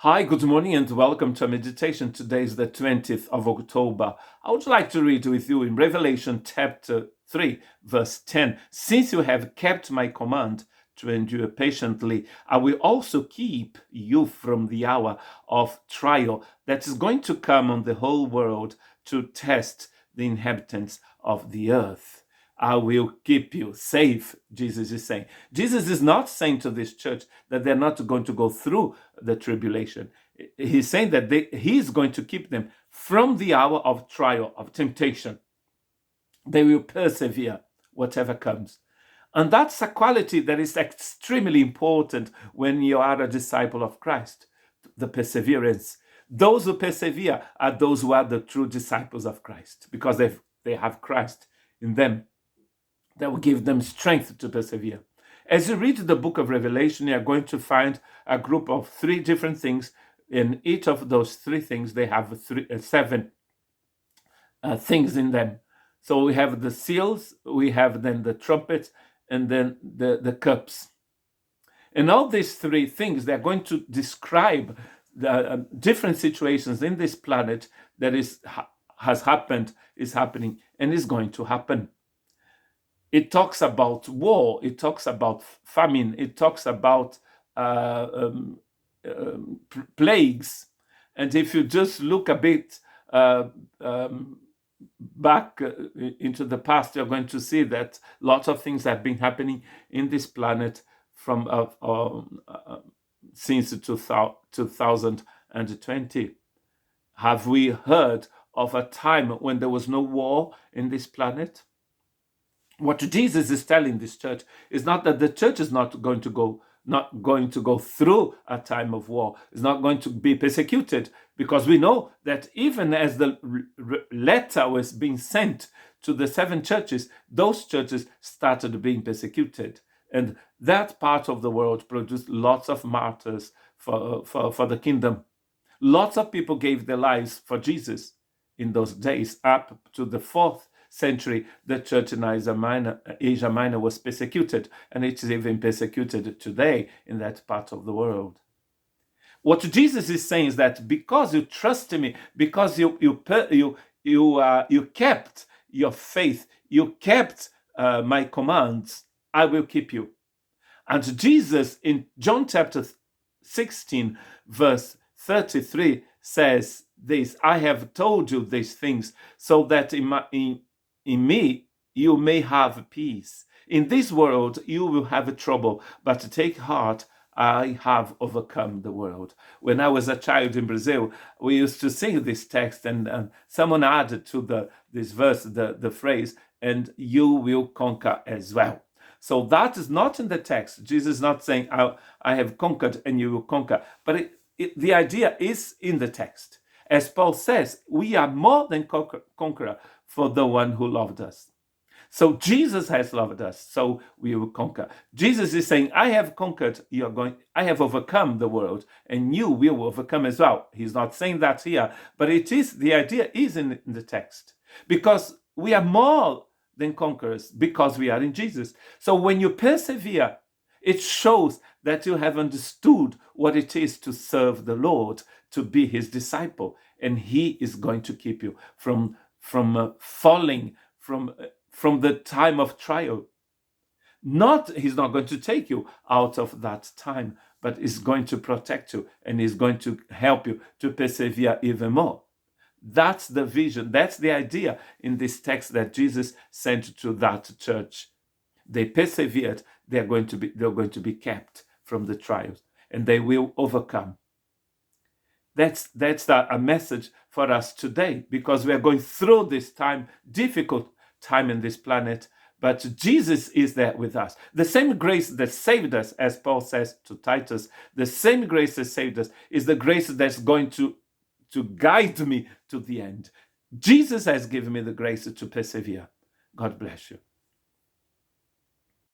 Hi, good morning, and welcome to a meditation. Today is the 20th of October. I would like to read with you in Revelation chapter 3, verse 10. Since you have kept my command to endure patiently, I will also keep you from the hour of trial that is going to come on the whole world to test the inhabitants of the earth. I will keep you safe, Jesus is saying. Jesus is not saying to this church that they're not going to go through the tribulation. He's saying that he's going to keep them from the hour of trial, of temptation. They will persevere, whatever comes. And that's a quality that is extremely important when you are a disciple of Christ, the perseverance. Those who persevere are those who are the true disciples of Christ because they have Christ in them that will give them strength to persevere. As you read the book of Revelation, you're going to find a group of three different things. In each of those three things, they have seven things in them. So we have the seals, we have then the trumpets, and then the cups. And all these three things, they're going to describe the different situations in this planet that has happened, is happening, and is going to happen. It talks about war, it talks about famine, it talks about plagues. And if you just look a bit back into the past, you're going to see that lots of things have been happening in this planet from since 2020. Have we heard of a time when there was no war in this planet? What Jesus is telling this church is not that the church is not going to go through a time of war, is not going to be persecuted, because we know that even as the letter was being sent to the seven churches, those churches started being persecuted. And that part of the world produced lots of martyrs for the kingdom. Lots of people gave their lives for Jesus in those days. Up to the 4th century, the church in Asia Minor was persecuted, and it is even persecuted today in that part of the world. What Jesus is saying is that because you trust me, because you kept your faith, you kept my commands, I will keep you. And Jesus in John chapter 16, verse 33 says this: I have told you these things so that in me you may have peace. In this world you will have trouble, but take heart, I have overcome the world. When I was a child in Brazil, we used to sing this text, and someone added to this verse the phrase, and you will conquer as well. So that is not in the text. Jesus is not saying, I have conquered and you will conquer. But the idea is in the text. As Paul says, we are more than conqueror for the one who loved us. So Jesus has loved us, so we will conquer. Jesus is saying, I have conquered, I have overcome the world, and you will overcome as well. He's not saying that here, but the idea is in the text. Because we are more than conquerors, because we are in Jesus. So when you persevere, it shows that you have understood what it is to serve the Lord, to be his disciple, and he is going to keep you from falling from the time of trial. He's not going to take you out of that time, but is going to protect you, and is going to help you to persevere even more. That's the vision, that's the idea in this text that Jesus sent to that church. They persevered, they're going to be kept from the trials, and they will overcome. That's a message for us today, because we are going through this difficult time in this planet, but Jesus is there with us. The same grace that saved us, as Paul says to Titus, the same grace that saved us is the grace that's going to guide me to the end. Jesus has given me the grace to persevere. God bless you.